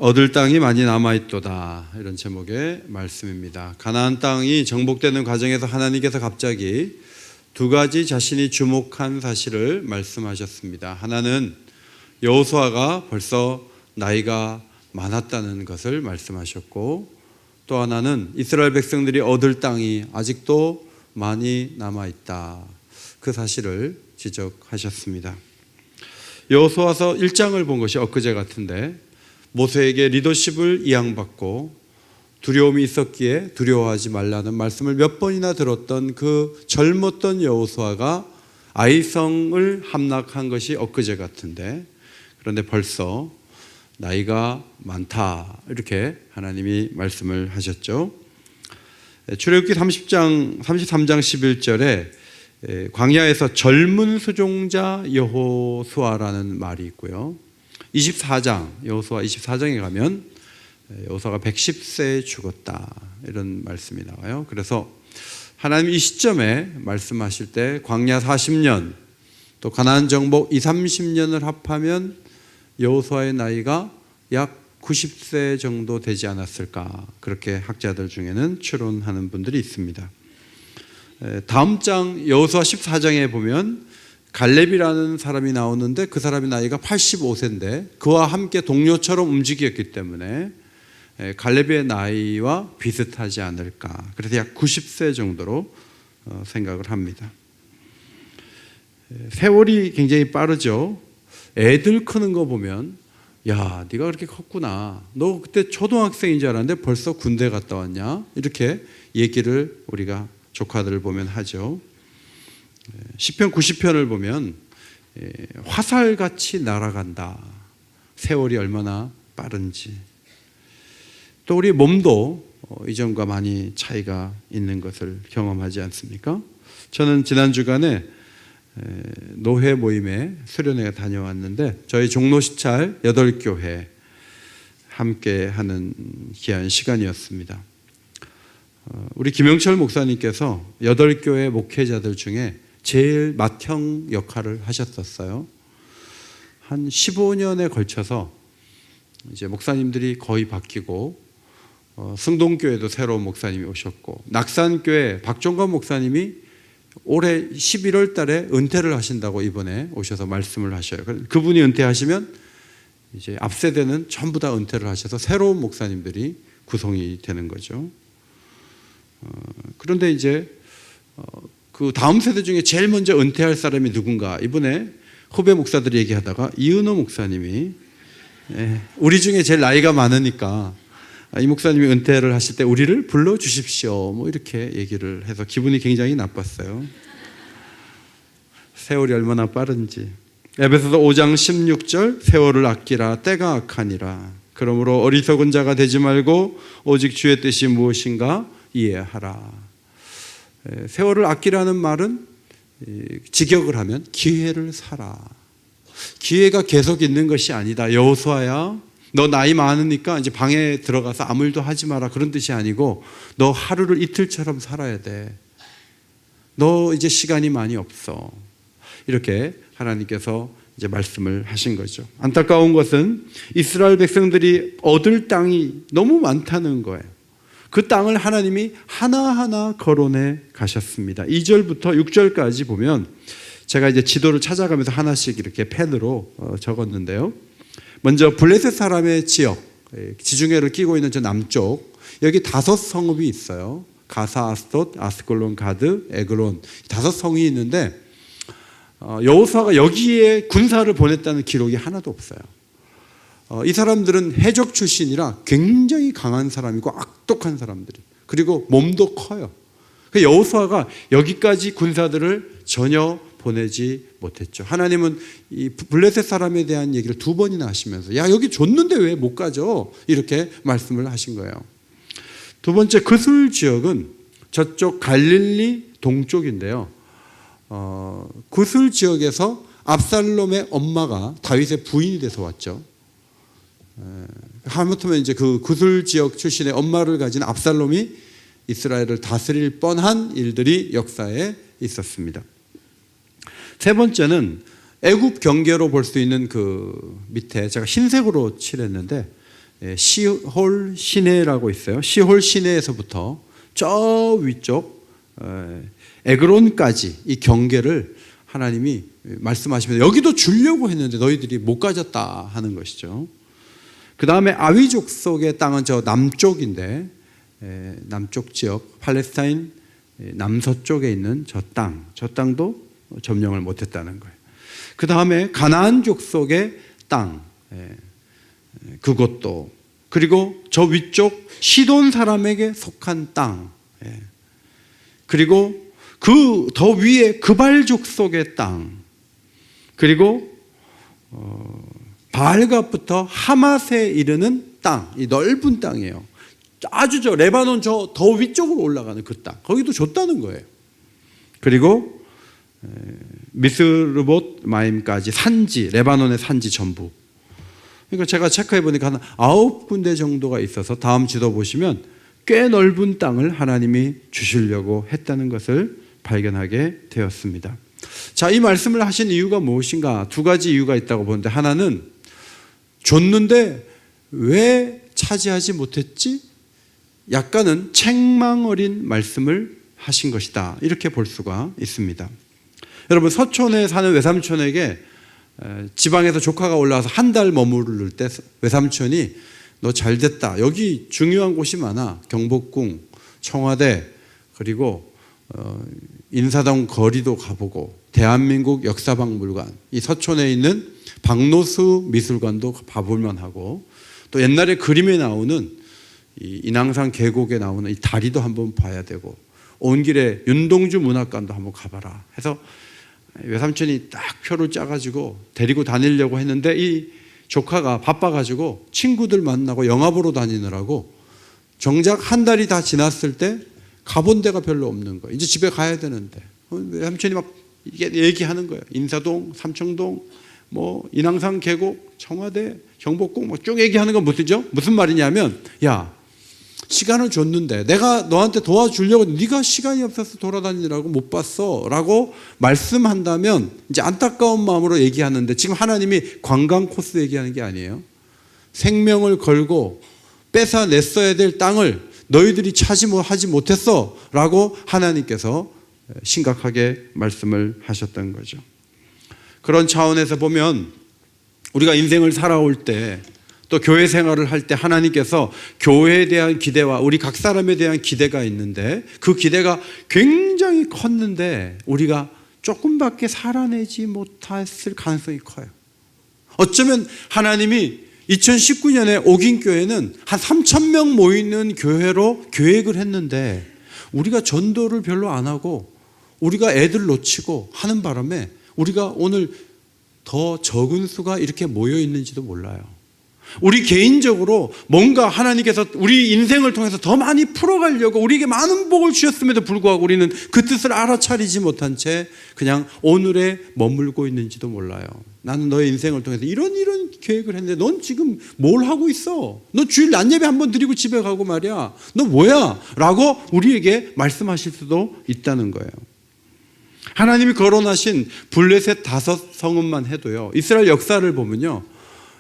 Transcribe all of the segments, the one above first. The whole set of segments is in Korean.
얻을 땅이 많이 남아있도다, 이런 제목의 말씀입니다. 가나안 땅이 정복되는 과정에서 하나님께서 갑자기 두 가지 자신이 주목한 사실을 말씀하셨습니다. 하나는 여호수아가 벌써 나이가 많았다는 것을 말씀하셨고, 또 하나는 이스라엘 백성들이 얻을 땅이 아직도 많이 남아있다, 그 사실을 지적하셨습니다. 여호수아서 1장을 본 것이 엊그제 같은데, 모세에게 리더십을 이양받고 두려움이 있었기에 두려워하지 말라는 말씀을 몇 번이나 들었던 그 젊었던 여호수아가 아이성을 함락한 것이 엊그제 같은데, 그런데 벌써 나이가 많다, 이렇게 하나님이 말씀을 하셨죠. 출애굽기 33장 11절에 광야에서 젊은 수종자 여호수아라는 말이 있고요, 24장, 여호수아 24장에 가면 여호수아가 110세에 죽었다, 이런 말씀이 나와요. 그래서 하나님 이 시점에 말씀하실 때 광야 40년 또 가나안 정복 20-30년을 합하면 여호수아의 나이가 약 90세 정도 되지 않았을까, 그렇게 학자들 중에는 추론하는 분들이 있습니다. 다음 장 여호수아 14장에 보면 갈렙이라는 사람이 나오는데, 그 사람의 나이가 85세인데 그와 함께 동료처럼 움직였기 때문에 갈렙의 나이와 비슷하지 않을까, 그래서 약 90세 정도로 생각을 합니다. 세월이 굉장히 빠르죠. 애들 크는 거 보면, 야, 네가 그렇게 컸구나, 너 그때 초등학생인 줄 알았는데 벌써 군대 갔다 왔냐, 이렇게 얘기를 우리가 조카들을 보면 하죠. 시편 90편을 보면 화살같이 날아간다, 세월이 얼마나 빠른지. 또 우리 몸도 이전과 많이 차이가 있는 것을 경험하지 않습니까? 저는 지난 주간에 노회 모임에 수련회에 다녀왔는데, 저희 종로 시찰 8교회 함께 하는 귀한 시간이었습니다. 우리 김영철 목사님께서 8교회 목회자들 중에 제일 맏형 역할을 하셨었어요. 한 15년에 걸쳐서 이제 목사님들이 거의 바뀌고, 승동교회도 새로운 목사님이 오셨고, 낙산교회 박종관 목사님이 올해 11월 달에 은퇴를 하신다고 이번에 오셔서 말씀을 하셔요. 그분이 은퇴하시면 이제 앞세대는 전부 다 은퇴를 하셔서 새로운 목사님들이 구성이 되는 거죠. 그런데 이제 그 다음 세대 중에 제일 먼저 은퇴할 사람이 누군가, 이번에 후배 목사들이 얘기하다가 이은호 목사님이, 우리 중에 제일 나이가 많으니까 이 목사님이 은퇴를 하실 때 우리를 불러주십시오, 뭐 이렇게 얘기를 해서 기분이 굉장히 나빴어요. 세월이 얼마나 빠른지. 에베소서 5장 16절, 세월을 아끼라, 때가 악하니라. 그러므로 어리석은 자가 되지 말고 오직 주의 뜻이 무엇인가 이해하라. 세월을 아끼라는 말은 직역을 하면 기회를 사라, 기회가 계속 있는 것이 아니다. 여호수아야, 너 나이 많으니까 이제 방에 들어가서 아무 일도 하지 마라, 그런 뜻이 아니고 너 하루를 이틀처럼 살아야 돼. 너 이제 시간이 많이 없어. 이렇게 하나님께서 이제 말씀을 하신 거죠. 안타까운 것은 이스라엘 백성들이 얻을 땅이 너무 많다는 거예요. 그 땅을 하나님이 하나하나 거론해 가셨습니다. 2절부터 6절까지 보면, 제가 이제 지도를 찾아가면서 하나씩 이렇게 펜으로 적었는데요. 먼저 블레셋 사람의 지역, 지중해를 끼고 있는 저 남쪽, 여기 5 성읍이 있어요. 가사, 아스돗, 아스글론, 가드, 에그론, 5 성이 있는데 여호수아가 여기에 군사를 보냈다는 기록이 하나도 없어요. 이 사람들은 해적 출신이라 굉장히 강한 사람이고 악독한 사람들이, 그리고 몸도 커요. 여호수아가 여기까지 군사들을 전혀 보내지 못했죠. 하나님은 이 블레셋 사람에 대한 얘기를 2번이나 하시면서, 야, 여기 줬는데 왜 못 가죠? 이렇게 말씀을 하신 거예요. 두 번째, 그술 지역은 저쪽 갈릴리 동쪽인데요. 그술 지역에서 압살롬의 엄마가 다윗의 부인이 돼서 왔죠. 하마터면 이제 그 구술 지역 출신의 엄마를 가진 압살롬이 이스라엘을 다스릴 뻔한 일들이 역사에 있었습니다. 세 번째는 애굽 경계로 볼 수 있는 그 밑에 제가 흰색으로 칠했는데, 시홀 시내라고 있어요. 시홀 시내에서부터 저 위쪽 에그론까지 이 경계를 하나님이 말씀하시면서 여기도 주려고 했는데 너희들이 못 가졌다 하는 것이죠. 그 다음에 아위 족속의 땅은 저 남쪽인데 남쪽 지역 팔레스타인 남서쪽에 있는 저 땅도 점령을 못했다는 거예요. 그 다음에 가나안 족속의 땅, 그것도, 그리고 저 위쪽 시돈 사람에게 속한 땅, 그리고 그 더 위에 그발 족속의 땅, 그리고 바알갓부터 하맛에 이르는 땅, 이 넓은 땅이에요. 아주 저 레바논 저 더 위쪽으로 올라가는 그 땅, 거기도 줬다는 거예요. 그리고 미스르봇 마임까지 산지, 레바논의 산지 전부. 그러니까 제가 체크해 보니까 한 9군데 정도가 있어서 다음 지도 보시면 꽤 넓은 땅을 하나님이 주시려고 했다는 것을 발견하게 되었습니다. 자, 이 말씀을 하신 이유가 무엇인가? 두 가지 이유가 있다고 보는데, 하나는 줬는데 왜 차지하지 못했지? 약간은 책망 어린 말씀을 하신 것이다, 이렇게 볼 수가 있습니다. 여러분, 서촌에 사는 외삼촌에게 지방에서 조카가 올라와서 한 달 머무를 때 외삼촌이 너 잘됐다, 여기 중요한 곳이 많아, 경복궁, 청와대, 그리고 인사동 거리도 가보고 대한민국 역사박물관, 이 서촌에 있는 박노수 미술관도 봐볼만 하고, 또 옛날에 그림에 나오는 이 인왕산 계곡에 나오는 이 다리도 한번 봐야 되고, 온 길에 윤동주 문학관도 한번 가봐라 해서 외삼촌이 딱 표를 짜가지고 데리고 다니려고 했는데, 이 조카가 바빠가지고 친구들 만나고 영화 보러 다니느라고 정작 한 달이 다 지났을 때 가본 데가 별로 없는 거예요. 이제 집에 가야 되는데 외삼촌이 막 얘기하는 거예요. 인사동, 삼청동, 뭐 인왕산 계곡, 청와대, 경복궁 뭐 쭉 얘기하는 건 무슨 말이냐면, 야, 시간을 줬는데 내가 너한테 도와주려고 네가 시간이 없어서 돌아다니느라고 못 봤어 라고 말씀한다면 이제 안타까운 마음으로 얘기하는데, 지금 하나님이 관광 코스 얘기하는 게 아니에요. 생명을 걸고 뺏어냈어야 될 땅을 너희들이 하지 못했어 라고 하나님께서 심각하게 말씀을 하셨던 거죠. 그런 차원에서 보면 우리가 인생을 살아올 때, 또 교회 생활을 할 때 하나님께서 교회에 대한 기대와 우리 각 사람에 대한 기대가 있는데, 그 기대가 굉장히 컸는데 우리가 조금밖에 살아내지 못했을 가능성이 커요. 어쩌면 하나님이 2019년에 옥인교회는 한 3,000명 모이는 교회로 계획을 했는데, 우리가 전도를 별로 안 하고 우리가 애들 놓치고 하는 바람에 우리가 오늘 더 적은 수가 이렇게 모여 있는지도 몰라요. 우리 개인적으로 뭔가 하나님께서 우리 인생을 통해서 더 많이 풀어가려고 우리에게 많은 복을 주셨음에도 불구하고 우리는 그 뜻을 알아차리지 못한 채 그냥 오늘에 머물고 있는지도 몰라요. 나는 너의 인생을 통해서 이런 계획을 했는데 넌 지금 뭘 하고 있어? 너 주일 낮 예배 한번 드리고 집에 가고 말이야. 너 뭐야? 라고 우리에게 말씀하실 수도 있다는 거예요. 하나님이 거론하신 블레셋 5성읍만 해도요, 이스라엘 역사를 보면요,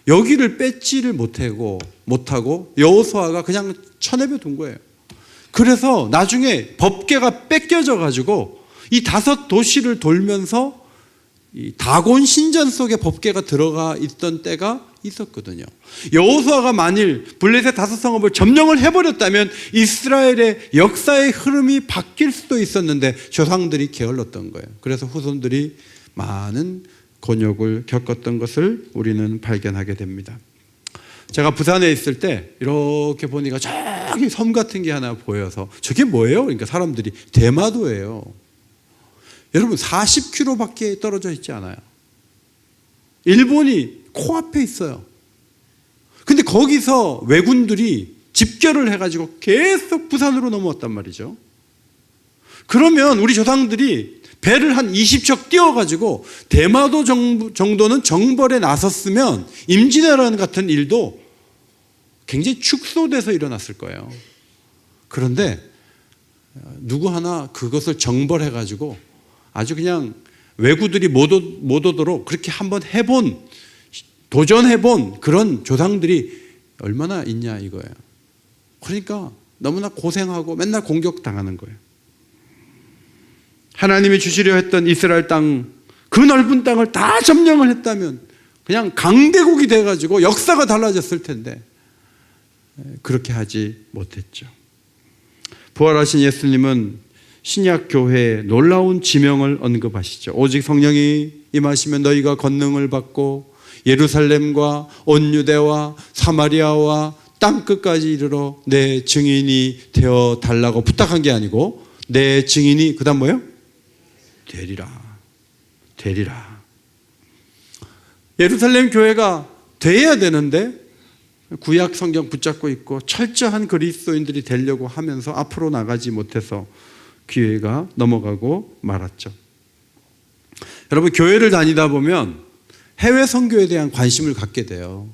여기를 뺏지를 못하고 여호수아가 그냥 쳐내려 둔 거예요. 그래서 나중에 법궤가 뺏겨져 가지고 이 5도시를 돌면서 이 다곤 신전 속에 법궤가 들어가 있던 때가 있었거든요. 여호수아가 만일 블레셋 5성읍을 점령을 해버렸다면 이스라엘의 역사의 흐름이 바뀔 수도 있었는데 조상들이 게을렀던 거예요. 그래서 후손들이 많은 곤욕을 겪었던 것을 우리는 발견하게 됩니다. 제가 부산에 있을 때 이렇게 보니까 저기 섬 같은 게 하나 보여서, 저게 뭐예요? 그러니까 사람들이 대마도예요. 여러분, 40km밖에 떨어져 있지 않아요. 일본이 코앞에 있어요. 근데 거기서 왜군들이 집결을 해가지고 계속 부산으로 넘어왔단 말이죠. 그러면 우리 조상들이 배를 한 20척 띄워가지고 대마도 정도는 정벌에 나섰으면 임진왜란 같은 일도 굉장히 축소돼서 일어났을 거예요. 그런데 누구 하나 그것을 정벌해가지고 아주 그냥 왜구들이 못 오도록 그렇게 한번 도전해본 그런 조상들이 얼마나 있냐 이거예요. 그러니까 너무나 고생하고 맨날 공격당하는 거예요. 하나님이 주시려 했던 이스라엘 땅, 그 넓은 땅을 다 점령을 했다면 그냥 강대국이 돼가지고 역사가 달라졌을 텐데 그렇게 하지 못했죠. 부활하신 예수님은 신약 교회에 놀라운 지명을 언급하시죠. 오직 성령이 임하시면 너희가 권능을 받고 예루살렘과 온 유대와 사마리아와 땅끝까지 이르러 내 증인이 되어 달라고 부탁한 게 아니고 내 증인이 그다음 뭐예요? 되리라. 예루살렘 교회가 돼야 되는데 구약 성경 붙잡고 있고 철저한 그리스도인들이 되려고 하면서 앞으로 나가지 못해서 기회가 넘어가고 말았죠. 여러분, 교회를 다니다 보면 해외 선교에 대한 관심을 갖게 돼요.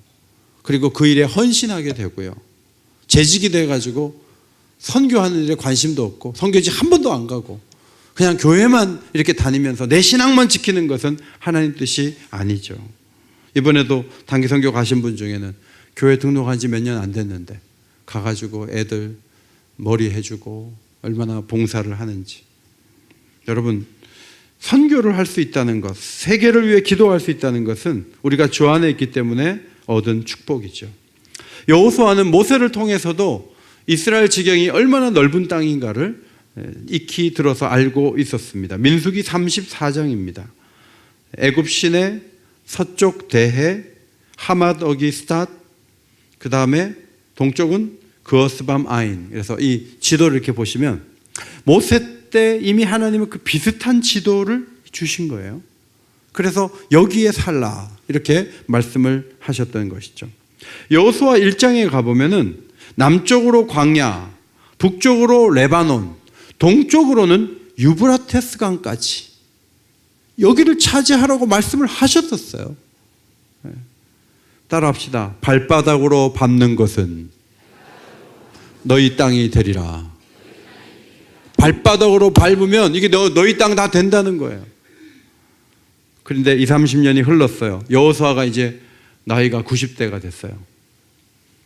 그리고 그 일에 헌신하게 되고요. 재직이 돼가지고 선교하는 일에 관심도 없고 선교지 한 번도 안 가고 그냥 교회만 이렇게 다니면서 내 신앙만 지키는 것은 하나님 뜻이 아니죠. 이번에도 단기 선교 가신 분 중에는 교회 등록한 지 몇 년 안 됐는데 가가지고 애들 머리 해주고 얼마나 봉사를 하는지. 여러분, 선교를 할 수 있다는 것, 세계를 위해 기도할 수 있다는 것은 우리가 주 안에 있기 때문에 얻은 축복이죠. 여호수아는 모세를 통해서도 이스라엘 지경이 얼마나 넓은 땅인가를 익히 들어서 알고 있었습니다. 민수기 34장입니다. 애굽 시내 서쪽 대해 하맛어기 스탓, 그 다음에 동쪽은 그어스밤 아인. 그래서 이 지도를 이렇게 보시면 모세 때 이미 하나님은 그 비슷한 지도를 주신 거예요. 그래서 여기에 살라 이렇게 말씀을 하셨던 것이죠. 여호수아 1장에 가보면은 남쪽으로 광야, 북쪽으로 레바논, 동쪽으로는 유브라테스 강까지 여기를 차지하라고 말씀을 하셨었어요. 따라합시다. 발바닥으로 밟는 것은 너희 땅이 되리라. 발바닥으로 밟으면 이게 너희 땅 다 된다는 거예요. 그런데 20, 30년이 흘렀어요. 여호수아가 이제 나이가 90대가 됐어요.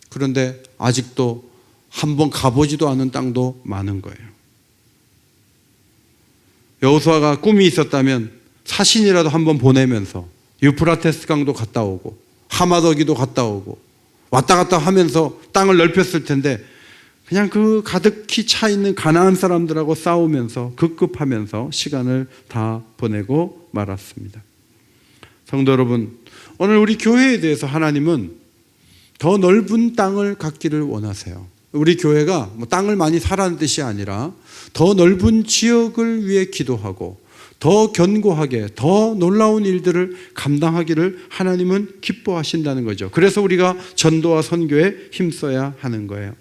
그런데 아직도 한번 가보지도 않은 땅도 많은 거예요. 여호수아가 꿈이 있었다면 사신이라도 한번 보내면서 유프라테스 강도 갔다 오고 하마더기도 갔다 오고 왔다 갔다 하면서 땅을 넓혔을 텐데 그냥 그 가득히 차 있는 가나안 사람들하고 싸우면서 급급하면서 시간을 다 보내고 말았습니다. 성도 여러분, 오늘 우리 교회에 대해서 하나님은 더 넓은 땅을 갖기를 원하세요. 우리 교회가 뭐 땅을 많이 사라는 뜻이 아니라 더 넓은 지역을 위해 기도하고 더 견고하게 더 놀라운 일들을 감당하기를 하나님은 기뻐하신다는 거죠. 그래서 우리가 전도와 선교에 힘써야 하는 거예요.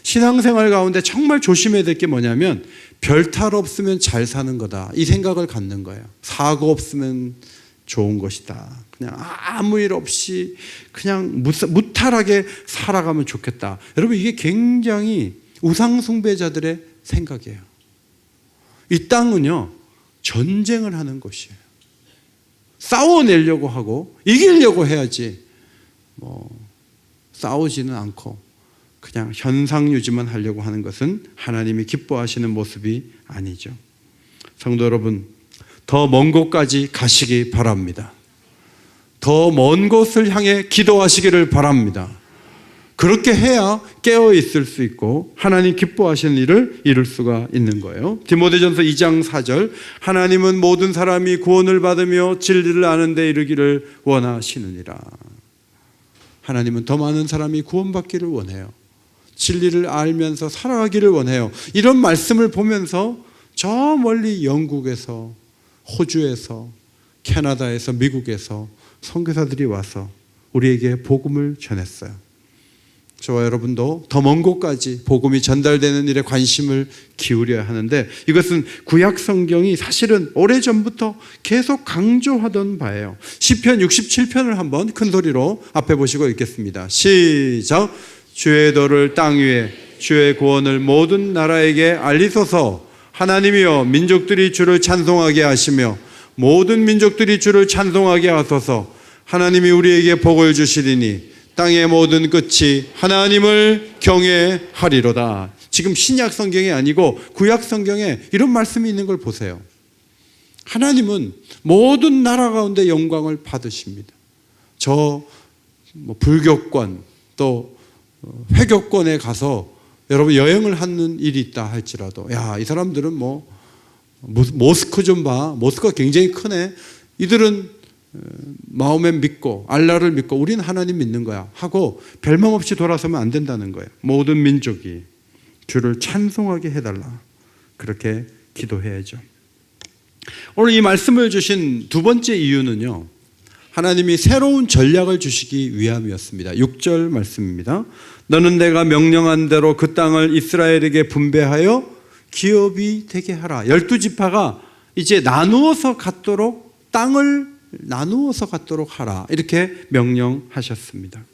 신앙생활 가운데 정말 조심해야 될 게 뭐냐면 별탈 없으면 잘 사는 거다, 이 생각을 갖는 거예요. 사고 없으면 좋은 것이다. 그냥 아무 일 없이 그냥 무탈하게 살아가면 좋겠다. 여러분, 이게 굉장히 우상숭배자들의 생각이에요. 이 땅은요, 전쟁을 하는 곳이에요. 싸워내려고 하고 이기려고 해야지 싸우지는 않고 그냥 현상 유지만 하려고 하는 것은 하나님이 기뻐하시는 모습이 아니죠. 성도 여러분, 더 먼 곳까지 가시기 바랍니다. 더 먼 곳을 향해 기도하시기를 바랍니다. 그렇게 해야 깨어 있을 수 있고 하나님 기뻐하시는 일을 이룰 수가 있는 거예요. 디모데전서 2장 4절, 하나님은 모든 사람이 구원을 받으며 진리를 아는 데 이르기를 원하시느니라. 하나님은 더 많은 사람이 구원받기를 원해요. 진리를 알면서 살아가기를 원해요. 이런 말씀을 보면서 저 멀리 영국에서, 호주에서, 캐나다에서, 미국에서 선교사들이 와서 우리에게 복음을 전했어요. 저와 여러분도 더 먼 곳까지 복음이 전달되는 일에 관심을 기울여야 하는데, 이것은 구약 성경이 사실은 오래전부터 계속 강조하던 바예요. 시편 67편을 한번 큰 소리로 앞에 보시고 읽겠습니다. 시작. 주의 도를 땅 위에, 주의 구원을 모든 나라에게 알리소서. 하나님이여, 민족들이 주를 찬송하게 하시며 모든 민족들이 주를 찬송하게 하소서. 하나님이 우리에게 복을 주시리니 땅의 모든 끝이 하나님을 경외하리로다. 지금 신약 성경이 아니고 구약 성경에 이런 말씀이 있는 걸 보세요. 하나님은 모든 나라 가운데 영광을 받으십니다. 불교권 또 회교권에 가서 여러분 여행을 하는 일이 있다 할지라도 이 사람들은 모스크 좀 봐. 모스크가 굉장히 크네. 이들은 마호멧 믿고 알라를 믿고 우리는 하나님 믿는 거야 하고 별망 없이 돌아서면 안 된다는 거예요. 모든 민족이 주를 찬송하게 해달라. 그렇게 기도해야죠. 오늘 이 말씀을 주신 두 번째 이유는요, 하나님이 새로운 전략을 주시기 위함이었습니다. 6절 말씀입니다. 너는 내가 명령한 대로 그 땅을 이스라엘에게 분배하여 기업이 되게 하라. 12지파가 이제 나누어서 갖도록 땅을 나누어서 갖도록 하라. 이렇게 명령하셨습니다.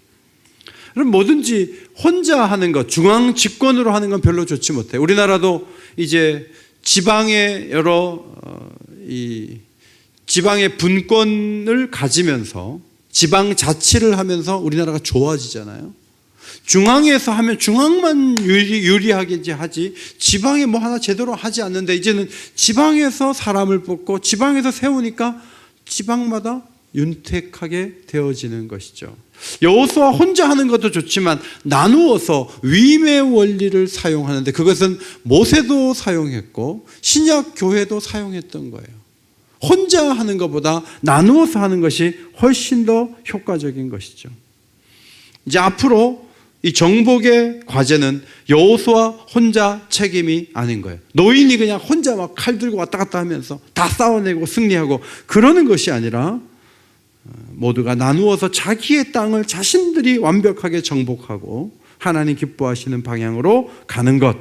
그럼 뭐든지 혼자 하는 것, 중앙 집권으로 하는 건 별로 좋지 못해요. 우리나라도 이제 지방의 지방의 분권을 가지면서 지방 자치를 하면서 우리나라가 좋아지잖아요. 중앙에서 하면 중앙만 유리하게 하지 지방에 하나 제대로 하지 않는데 이제는 지방에서 사람을 뽑고 지방에서 세우니까 지방마다 윤택하게 되어지는 것이죠. 여호수아 혼자 하는 것도 좋지만 나누어서 위임의 원리를 사용하는데 그것은 모세도 사용했고 신약 교회도 사용했던 거예요. 혼자 하는 것보다 나누어서 하는 것이 훨씬 더 효과적인 것이죠. 이제 앞으로 이 정복의 과제는 여호수아 혼자 책임이 아닌 거예요. 노인이 그냥 혼자 막 칼 들고 왔다 갔다 하면서 다 싸워내고 승리하고 그러는 것이 아니라 모두가 나누어서 자기의 땅을 자신들이 완벽하게 정복하고 하나님 기뻐하시는 방향으로 가는 것,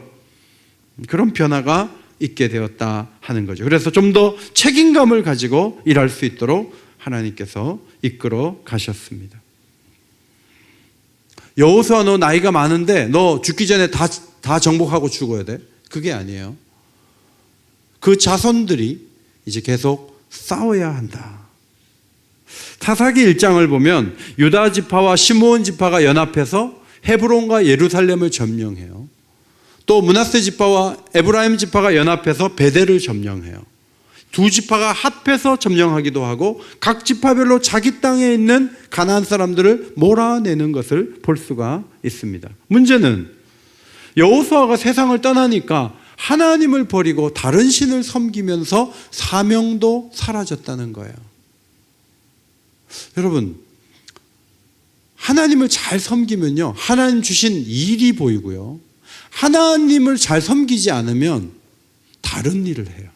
그런 변화가 있게 되었다 하는 거죠. 그래서 좀 더 책임감을 가지고 일할 수 있도록 하나님께서 이끌어 가셨습니다. 여호수아 너 나이가 많은데 너 죽기 전에 다 정복하고 죽어야 돼? 그게 아니에요. 그 자손들이 이제 계속 싸워야 한다. 사사기 1장을 보면 유다 지파와 시므온 지파가 연합해서 헤브론과 예루살렘을 점령해요. 또 므낫세 지파와 에브라임 지파가 연합해서 베델을 점령해요. 두 지파가 합해서 점령하기도 하고 각 지파별로 자기 땅에 있는 가나안 사람들을 몰아내는 것을 볼 수가 있습니다. 문제는 여호수아가 세상을 떠나니까 하나님을 버리고 다른 신을 섬기면서 사명도 사라졌다는 거예요. 여러분, 하나님을 잘 섬기면요, 하나님 주신 일이 보이고요, 하나님을 잘 섬기지 않으면 다른 일을 해요.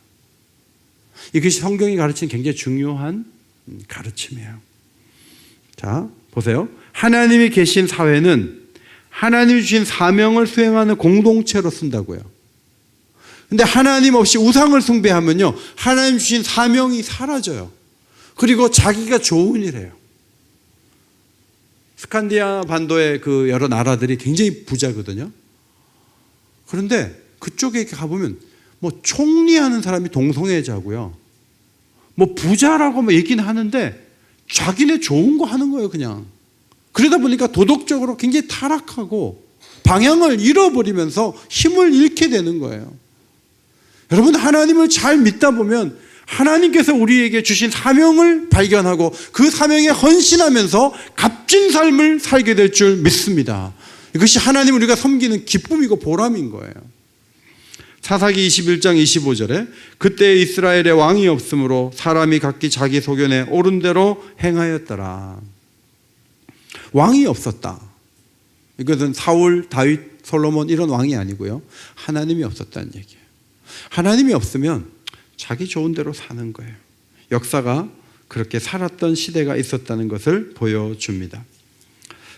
이것이 성경이 가르치는 굉장히 중요한 가르침이에요. 자, 보세요. 하나님이 계신 사회는 하나님이 주신 사명을 수행하는 공동체로 쓴다고요. 근데 하나님 없이 우상을 숭배하면요, 하나님 주신 사명이 사라져요. 그리고 자기가 좋은 일 해요. 스칸디아 반도의 그 여러 나라들이 굉장히 부자거든요. 그런데 그쪽에 가보면 총리하는 사람이 동성애자고요. 부자라고 얘기는 하는데 자기네 좋은 거 하는 거예요, 그냥. 그러다 보니까 도덕적으로 굉장히 타락하고 방향을 잃어버리면서 힘을 잃게 되는 거예요. 여러분, 하나님을 잘 믿다 보면 하나님께서 우리에게 주신 사명을 발견하고 그 사명에 헌신하면서 값진 삶을 살게 될 줄 믿습니다. 이것이 하나님 우리가 섬기는 기쁨이고 보람인 거예요. 사사기 21장 25절에 그때 이스라엘에 왕이 없으므로 사람이 각기 자기 소견에 옳은 대로 행하였더라. 왕이 없었다. 이것은 사울, 다윗, 솔로몬 이런 왕이 아니고요, 하나님이 없었다는 얘기예요. 하나님이 없으면 자기 좋은 대로 사는 거예요. 역사가 그렇게 살았던 시대가 있었다는 것을 보여줍니다.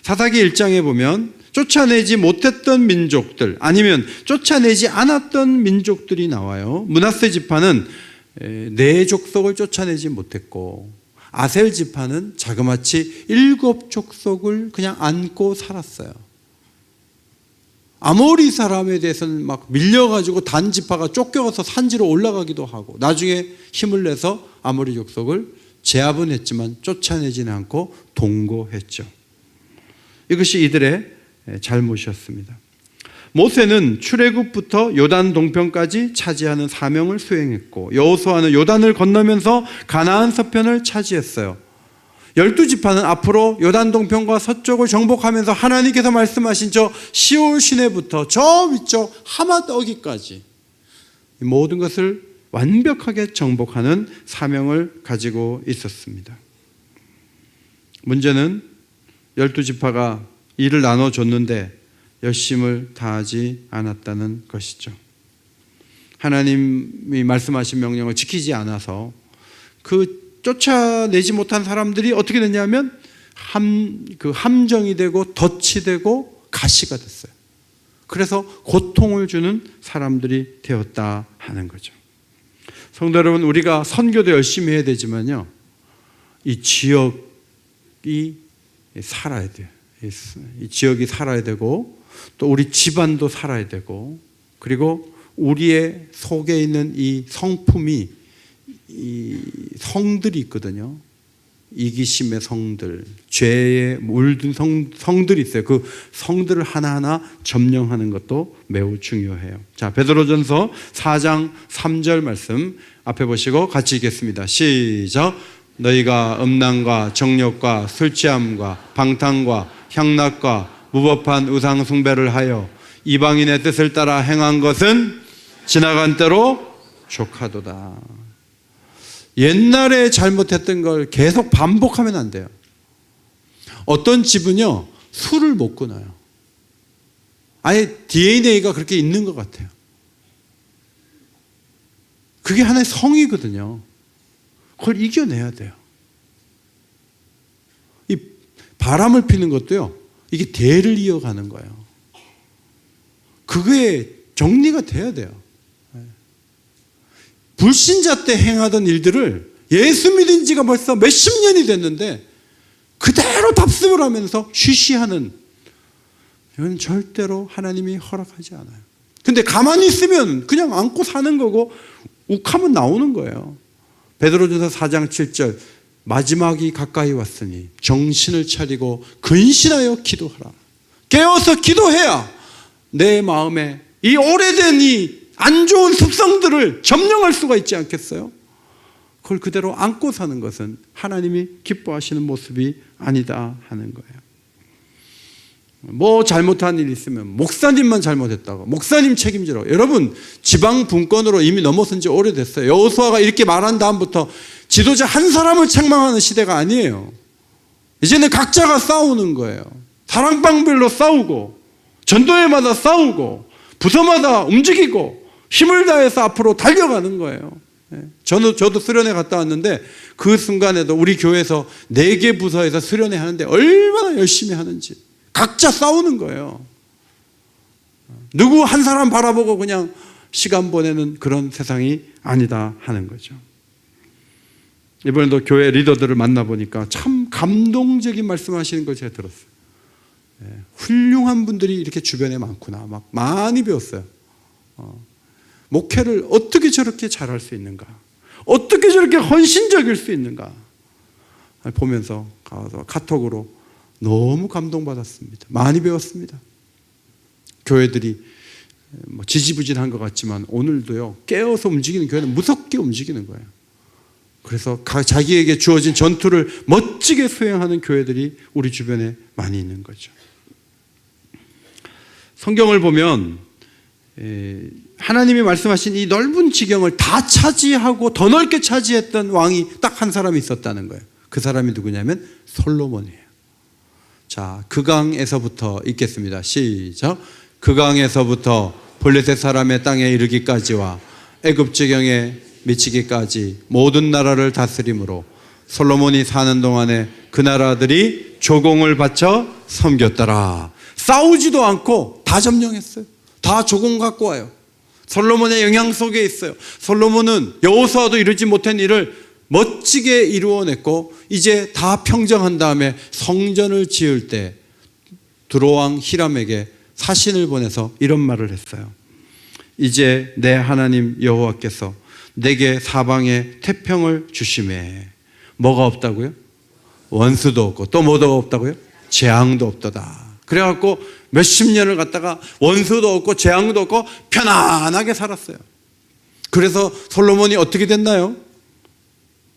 사사기 1장에 보면 쫓아내지 못했던 민족들, 아니면 쫓아내지 않았던 민족들이 나와요. 므낫세 지파는 네 족속을 쫓아내지 못했고, 아셀 지파는 자그마치 7 족속을 그냥 안고 살았어요. 아모리 사람에 대해서는 막 밀려가지고 단 지파가 쫓겨가서 산지로 올라가기도 하고, 나중에 힘을 내서 아모리 족속을 제압은 했지만 쫓아내지는 않고 동거했죠. 이것이 이들의 잘못이었습니다. 모세는 출애굽부터 요단 동편까지 차지하는 사명을 수행했고 여호수아는 요단을 건너면서 가나안 서편을 차지했어요. 12지파는 앞으로 요단 동편과 서쪽을 정복하면서 하나님께서 말씀하신 저 시올 시내부터 저 위쪽 하맛어기까지 모든 것을 완벽하게 정복하는 사명을 가지고 있었습니다. 문제는 12지파가 일을 나눠줬는데 열심을 다하지 않았다는 것이죠. 하나님이 말씀하신 명령을 지키지 않아서 그 쫓아내지 못한 사람들이 어떻게 됐냐면 함정이 되고 덫이 되고 가시가 됐어요. 그래서 고통을 주는 사람들이 되었다 하는 거죠. 성도 여러분, 우리가 선교도 열심히 해야 되지만요, 이 지역이 살아야 돼요. 이 지역이 살아야 되고 또 우리 집안도 살아야 되고, 그리고 우리의 속에 있는 이 성품이, 이 성들이 있거든요. 이기심의 성들, 죄에 물든 성들이 있어요. 그 성들을 하나하나 점령하는 것도 매우 중요해요. 자, 베드로전서 4장 3절 말씀 앞에 보시고 같이 읽겠습니다. 시작. 너희가 음란과 정욕과 술 취함과 방탕과 향락과 무법한 우상 숭배를 하여 이방인의 뜻을 따라 행한 것은 지나간 때로 족하도다. 옛날에 잘못했던 걸 계속 반복하면 안 돼요. 어떤 집은요, 술을 못 끊어요. 아예 DNA가 그렇게 있는 것 같아요. 그게 하나의 성이거든요. 그걸 이겨내야 돼요. 이 바람을 피는 것도요, 이게 대를 이어가는 거예요. 그게 정리가 돼야 돼요. 불신자 때 행하던 일들을 예수 믿은 지가 벌써 몇십 년이 됐는데 그대로 답습을 하면서 쉬쉬하는, 이건 절대로 하나님이 허락하지 않아요. 근데 가만히 있으면 그냥 안고 사는 거고 욱하면 나오는 거예요. 베드로전서 4장 7절, 마지막이 가까이 왔으니 정신을 차리고 근신하여 기도하라. 깨어서 기도해야 내 마음에 이 오래된 이 안 좋은 습성들을 점령할 수가 있지 않겠어요? 그걸 그대로 안고 사는 것은 하나님이 기뻐하시는 모습이 아니다 하는 거예요. 뭐 잘못한 일이 있으면 목사님만 잘못했다고, 목사님 책임지라고. 여러분, 지방 분권으로 이미 넘어선 지 오래됐어요. 여호수아가 이렇게 말한 다음부터 지도자 한 사람을 책망하는 시대가 아니에요. 이제는 각자가 싸우는 거예요. 사랑방별로 싸우고, 전도회마다 싸우고, 부서마다 움직이고, 힘을 다해서 앞으로 달려가는 거예요. 저도 수련회 갔다 왔는데 그 순간에도 우리 교회에서 4개 부서에서 수련회 하는데 얼마나 열심히 하는지 각자 싸우는 거예요. 누구 한 사람 바라보고 그냥 시간 보내는 그런 세상이 아니다 하는 거죠. 이번에도 교회 리더들을 만나보니까 참 감동적인 말씀하시는 걸 제가 들었어요. 훌륭한 분들이 이렇게 주변에 많구나. 막 많이 배웠어요. 목회를 어떻게 저렇게 잘할 수 있는가, 어떻게 저렇게 헌신적일 수 있는가 보면서 가서 카톡으로 너무 감동받았습니다. 많이 배웠습니다. 교회들이 지지부진한 것 같지만 오늘도요, 깨어서 움직이는 교회는 무섭게 움직이는 거예요. 그래서 자기에게 주어진 전투를 멋지게 수행하는 교회들이 우리 주변에 많이 있는 거죠. 성경을 보면 하나님이 말씀하신 이 넓은 지경을 다 차지하고 더 넓게 차지했던 왕이 딱 한 사람이 있었다는 거예요. 그 사람이 누구냐면 솔로몬이에요. 자, 그 강에서부터 읽겠습니다. 시작. 그 강에서부터 블레셋 사람의 땅에 이르기까지와 애굽 지경에 미치기까지 모든 나라를 다스림으로 솔로몬이 사는 동안에 그 나라들이 조공을 바쳐 섬겼더라. 싸우지도 않고 다 점령했어요. 다 조공 갖고 와요. 솔로몬의 영향 속에 있어요. 솔로몬은 여호수아도 이루지 못한 일을 멋지게 이루어냈고, 이제 다 평정한 다음에 성전을 지을 때 두로왕 히람에게 사신을 보내서 이런 말을 했어요. 이제 내 하나님 여호와께서 내게 사방에 태평을 주시매. 뭐가 없다고요? 원수도 없고 또 뭐가 없다고요? 재앙도 없도다. 그래갖고 몇십 년을 갔다가 원수도 없고 재앙도 없고 편안하게 살았어요. 그래서 솔로몬이 어떻게 됐나요?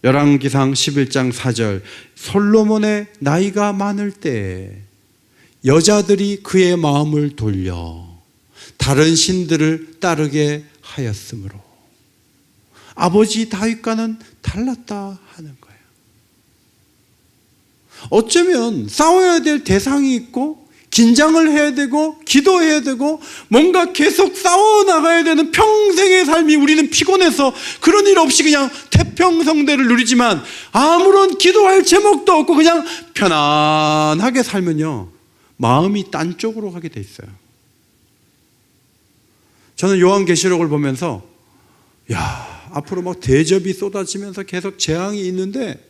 열왕기상 11장 4절, 솔로몬의 나이가 많을 때 여자들이 그의 마음을 돌려 다른 신들을 따르게 하였으므로 아버지 다윗과는 달랐다 하는 거예요. 어쩌면 싸워야 될 대상이 있고 긴장을 해야 되고 기도해야 되고 뭔가 계속 싸워나가야 되는 평생의 삶이 우리는 피곤해서 그런 일 없이 그냥 태평성대를 누리지만 아무런 기도할 제목도 없고 그냥 편안하게 살면요, 마음이 딴 쪽으로 가게 돼 있어요. 저는 요한계시록을 보면서 앞으로 막 대접이 쏟아지면서 계속 재앙이 있는데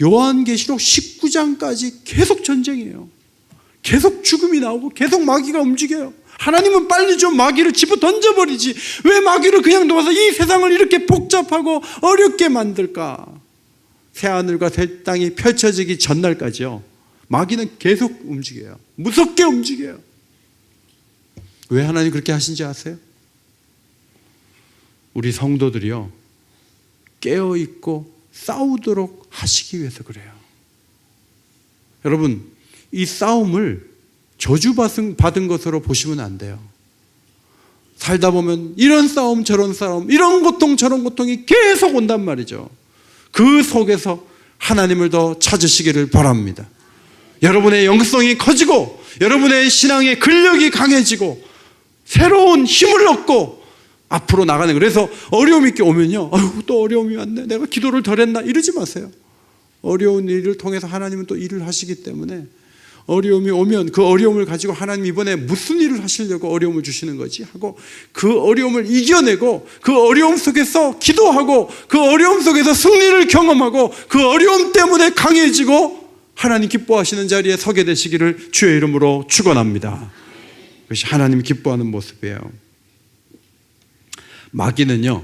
요한계시록 19장까지 계속 전쟁이에요. 계속 죽음이 나오고 계속 마귀가 움직여요. 하나님은 빨리 좀 마귀를 집어 던져버리지 왜 마귀를 그냥 놓아서 이 세상을 이렇게 복잡하고 어렵게 만들까? 새하늘과 새 땅이 펼쳐지기 전날까지요, 마귀는 계속 움직여요. 무섭게 움직여요. 왜 하나님 그렇게 하신지 아세요? 우리 성도들이요, 깨어있고 싸우도록 하시기 위해서 그래요. 여러분, 이 싸움을 저주받은 것으로 보시면 안 돼요. 살다 보면 이런 싸움 저런 싸움, 이런 고통 저런 고통이 계속 온단 말이죠. 그 속에서 하나님을 더 찾으시기를 바랍니다. 여러분의 영성이 커지고 여러분의 신앙의 근력이 강해지고 새로운 힘을 얻고 앞으로 나가는 거예요. 그래서 어려움이 이렇게 오면요, 또 어려움이 왔네, 내가 기도를 덜 했나, 이러지 마세요. 어려운 일을 통해서 하나님은 또 일을 하시기 때문에 어려움이 오면 그 어려움을 가지고 하나님 이번에 무슨 일을 하시려고 어려움을 주시는 거지 하고 그 어려움을 이겨내고 그 어려움 속에서 기도하고 그 어려움 속에서 승리를 경험하고 그 어려움 때문에 강해지고 하나님 기뻐하시는 자리에 서게 되시기를 주의 이름으로 축원합니다. 그것이 하나님 기뻐하는 모습이에요. 마귀는요,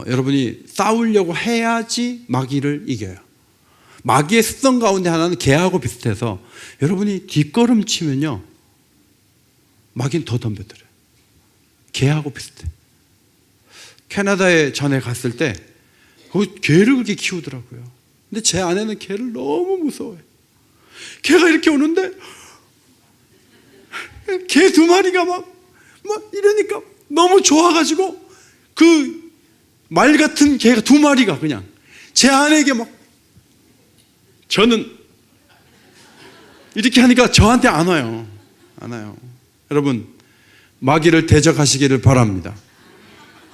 여러분이 싸우려고 해야지 마귀를 이겨요. 마귀의 습성 가운데 하나는 개하고 비슷해서 여러분이 뒷걸음 치면요, 마귀는 더 덤벼들어요. 개하고 비슷해. 캐나다에 전에 갔을 때 거기 개를 그렇게 키우더라고요. 근데 제 아내는 개를 너무 무서워해요. 개가 이렇게 오는데 개 두 마리가 막 이러니까 너무 좋아가지고 그 말 같은 개가 두 마리가 그냥 제 아내에게 막, 저는 이렇게 하니까 저한테 안 와요. 여러분, 마귀를 대적하시기를 바랍니다.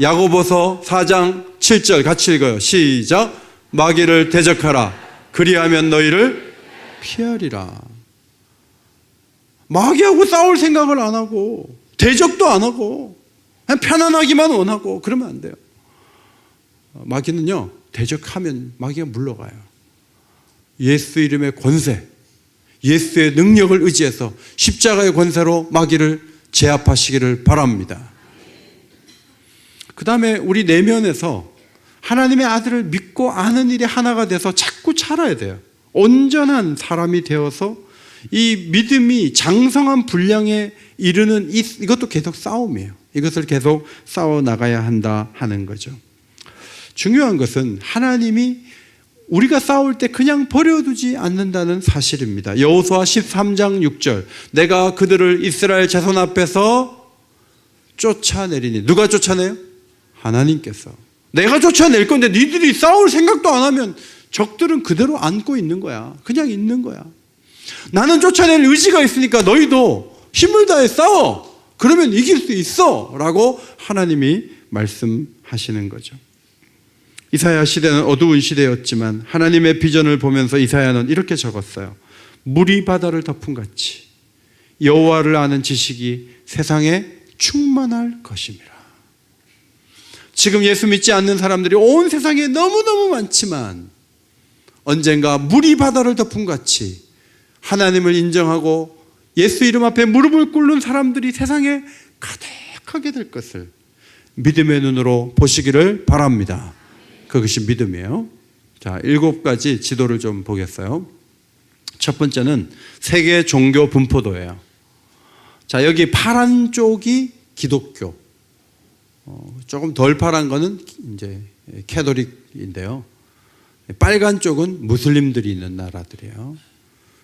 야고보서 4장 7절 같이 읽어요. 시작. 마귀를 대적하라. 그리하면 너희를 피하리라. 마귀하고 싸울 생각을 안 하고 대적도 안 하고 그냥 편안하기만 원하고 그러면 안 돼요. 마귀는요, 대적하면 마귀가 물러가요. 예수 이름의 권세, 예수의 능력을 의지해서 십자가의 권세로 마귀를 제압하시기를 바랍니다. 그 다음에 우리 내면에서 하나님의 아들을 믿고 아는 일이 하나가 돼서 자꾸 자라야 돼요. 온전한 사람이 되어서 이 믿음이 장성한 분량에 이르는 이것도 계속 싸움이에요. 이것을 계속 싸워 나가야 한다 하는 거죠. 중요한 것은 하나님이 우리가 싸울 때 그냥 버려두지 않는다는 사실입니다. 여호수아 13장 6절, 내가 그들을 이스라엘 자손 앞에서 쫓아내리니. 누가 쫓아내요? 하나님께서. 내가 쫓아낼 건데 니들이 싸울 생각도 안 하면 적들은 그대로 안고 있는 거야. 그냥 있는 거야. 나는 쫓아낼 의지가 있으니까 너희도 힘을 다해 싸워. 그러면 이길 수 있어 라고 하나님이 말씀하시는 거죠. 이사야 시대는 어두운 시대였지만 하나님의 비전을 보면서 이사야는 이렇게 적었어요. 물이 바다를 덮음같이 여호와를 아는 지식이 세상에 충만할 것임이라. 지금 예수 믿지 않는 사람들이 온 세상에 너무너무 많지만 언젠가 물이 바다를 덮음같이 하나님을 인정하고 예수 이름 앞에 무릎을 꿇는 사람들이 세상에 가득하게 될 것을 믿음의 눈으로 보시기를 바랍니다. 그것이 믿음이에요. 자, 7가지 지도를 좀 보겠어요. 첫 번째는 세계 종교 분포도예요. 자, 여기 파란 쪽이 기독교, 조금 덜 파란 거는 이제 캐톨릭인데요. 빨간 쪽은 무슬림들이 있는 나라들이에요.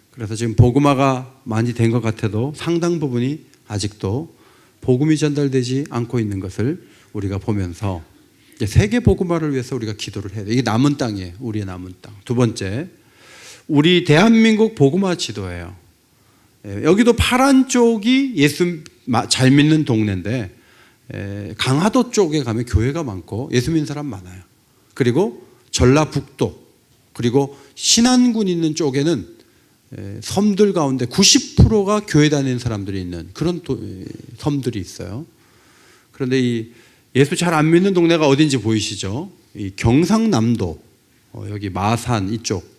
그래서 지금 복음화가 많이 된 것 같아도 상당 부분이 아직도 복음이 전달되지 않고 있는 것을 우리가 보면서 세계 복음화를 위해서 우리가 기도를 해야 돼요. 이게 남은 땅이에요. 우리의 남은 땅. 두 번째, 우리 대한민국 복음화 지도예요. 여기도 파란 쪽이 예수 잘 믿는 동네인데 강화도 쪽에 가면 교회가 많고 예수 믿는 사람 많아요. 그리고 전라북도 그리고 신안군 있는 쪽에는 섬들 가운데 90%가 교회 다니는 사람들이 있는 그런 섬들이 있어요. 그런데 이 예수 잘 안 믿는 동네가 어딘지 보이시죠? 이 경상남도, 여기 마산 이쪽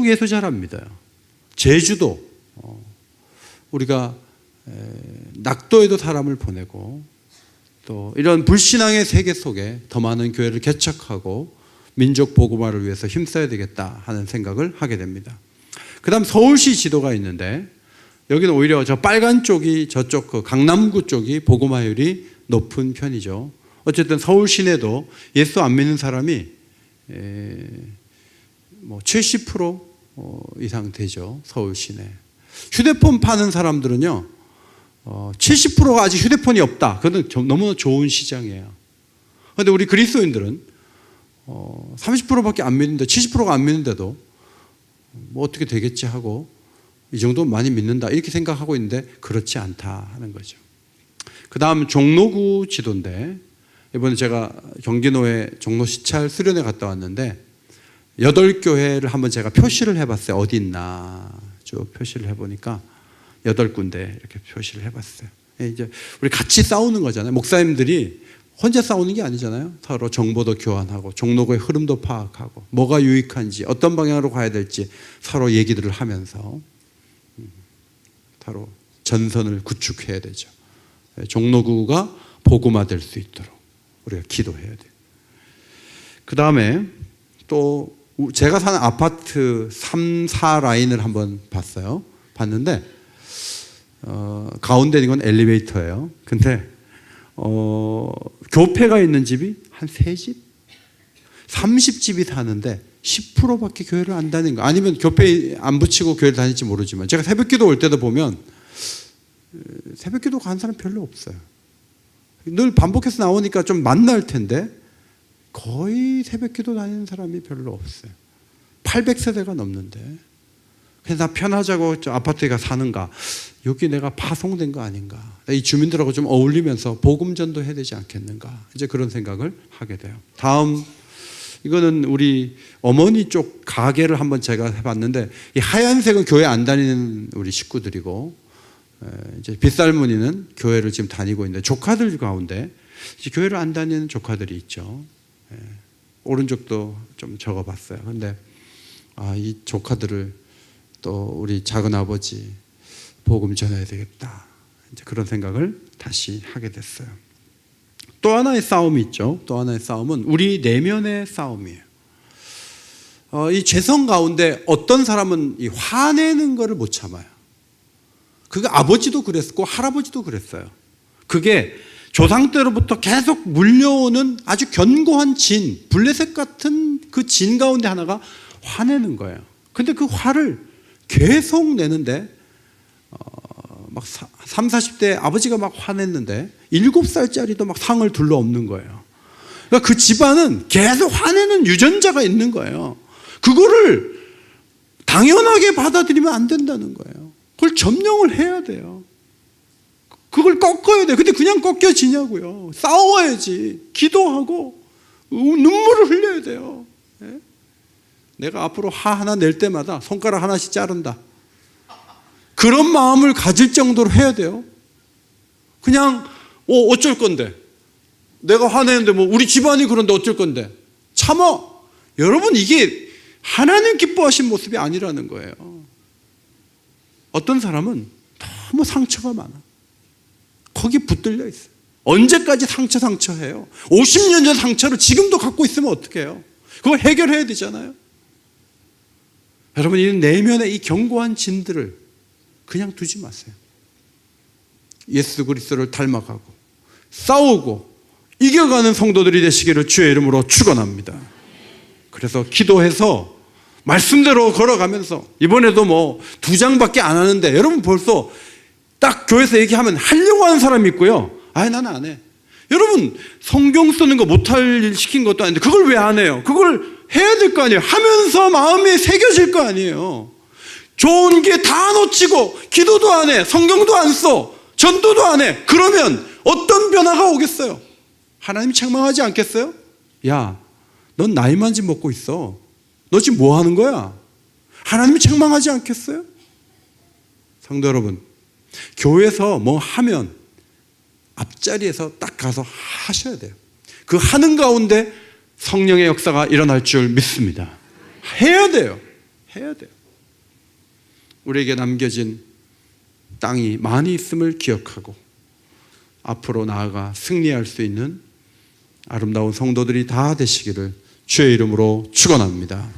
예수 잘 안 믿어요. 제주도, 우리가 낙도에도 사람을 보내고 또 이런 불신앙의 세계 속에 더 많은 교회를 개척하고 민족 복음화를 위해서 힘써야 되겠다 하는 생각을 하게 됩니다. 그 다음 서울시 지도가 있는데 여기는 오히려 저 빨간 쪽이 저쪽 그 강남구 쪽이 복음화율이 높은 편이죠. 어쨌든 서울 시내도 예수 안 믿는 사람이 뭐 70% 이상 되죠. 서울 시내. 휴대폰 파는 사람들은요, 70%가 아직 휴대폰이 없다. 그건 너무나 좋은 시장이에요. 그런데 우리 그리스도인들은 30%밖에 안 믿는데 70%가 안 믿는데도 뭐 어떻게 되겠지 하고 이 정도 많이 믿는다 이렇게 생각하고 있는데 그렇지 않다 하는 거죠. 그 다음 종로구 지도인데 이번에 제가 경기도에 종로 시찰 수련회 갔다 왔는데 8교회를 한번 제가 표시를 해봤어요. 어디 있나 쭉 표시를 해보니까 8군데 이렇게 표시를 해봤어요. 이제 우리 같이 싸우는 거잖아요. 목사님들이 혼자 싸우는 게 아니잖아요. 서로 정보도 교환하고 종로구의 흐름도 파악하고 뭐가 유익한지 어떤 방향으로 가야 될지 서로 얘기들을 하면서 서로 전선을 구축해야 되죠. 종로구가 복음화될 수 있도록 우리가 기도해야 돼요. 그 다음에 또 제가 사는 아파트 3, 4라인을 한번 봤는데 가운데 있는 건 엘리베이터예요. 근데 교회가 있는 집이 한 3집? 30집이 사는데 10%밖에 교회를 안 다니는 거. 아니면 교회 안 붙이고 교회를 다닐지 모르지만 제가 새벽기도 올 때도 보면 새벽기도 간 사람 별로 없어요. 늘 반복해서 나오니까 좀 만날 텐데 거의 새벽기도 다니는 사람이 별로 없어요. 800세대가 넘는데 그냥 나 편하자고 저 아파트에 가 사는가? 여기 내가 파송된 거 아닌가? 이 주민들하고 좀 어울리면서 복음전도 해야 되지 않겠는가? 이제 그런 생각을 하게 돼요. 다음 이거는 우리 어머니 쪽 가게를 한번 제가 해봤는데 이 하얀색은 교회 안 다니는 우리 식구들이고 이제 빗살무늬는 교회를 지금 다니고 있는데 조카들 가운데 이제 교회를 안 다니는 조카들이 있죠. 오른쪽도 좀 적어봤어요. 그런데 이 조카들을 또 우리 작은 아버지 복음 전해야 되겠다. 이제 그런 생각을 다시 하게 됐어요. 또 하나의 싸움이 있죠. 또 하나의 싸움은 우리 내면의 싸움이에요. 이 죄성 가운데 어떤 사람은 이 화내는 것을 못 참아요. 그게 아버지도 그랬고 할아버지도 그랬어요. 그게 조상 때로부터 계속 물려오는 아주 견고한 진, 블레셋 같은 그 진 가운데 하나가 화내는 거예요. 근데 그 화를 계속 내는데 막 3, 40대 아버지가 막 화냈는데 7살짜리도 막 상을 둘러엎는 거예요. 그러니까 그 집안은 계속 화내는 유전자가 있는 거예요. 그거를 당연하게 받아들이면 안 된다는 거예요. 그걸 점령을 해야 돼요. 그걸 꺾어야 돼요. 근데 그냥 꺾여지냐고요. 싸워야지. 기도하고 눈물을 흘려야 돼요. 내가 앞으로 화 하나 낼 때마다 손가락 하나씩 자른다. 그런 마음을 가질 정도로 해야 돼요. 그냥 어쩔 건데. 내가 화내는데 뭐 우리 집안이 그런데 어쩔 건데. 참아. 여러분 이게 하나님 기뻐하신 모습이 아니라는 거예요. 어떤 사람은 너무 상처가 많아. 거기 붙들려 있어요. 언제까지 상처해요? 50년 전 상처를 지금도 갖고 있으면 어떡해요? 그거 해결해야 되잖아요. 여러분, 이 내면의 이 견고한 진들을 그냥 두지 마세요. 예수 그리스도를 닮아가고 싸우고 이겨가는 성도들이 되시기를 주의 이름으로 축원합니다. 그래서 기도해서 말씀대로 걸어가면서, 이번에도 뭐 2장밖에 안 하는데 여러분 벌써 딱 교회에서 얘기하면 하려고 하는 사람이 있고요. 아니, 나는 안 해. 여러분, 성경 쓰는 거 못할 일 시킨 것도 아닌데 그걸 왜 안 해요? 그걸 해야 될 거 아니에요. 하면서 마음에 새겨질 거 아니에요. 좋은 게 다 놓치고 기도도 안 해, 성경도 안 써, 전도도 안 해. 그러면 어떤 변화가 오겠어요? 하나님이 책망하지 않겠어요? 야, 넌 나이만 좀 먹고 있어. 너 지금 뭐 하는 거야? 하나님이 책망하지 않겠어요? 성도 여러분, 교회에서 뭐 하면 앞자리에서 딱 가서 하셔야 돼요. 그 하는 가운데 성령의 역사가 일어날 줄 믿습니다. 해야 돼요. 해야 돼요. 우리에게 남겨진 땅이 많이 있음을 기억하고 앞으로 나아가 승리할 수 있는 아름다운 성도들이 다 되시기를 주의 이름으로 축원합니다.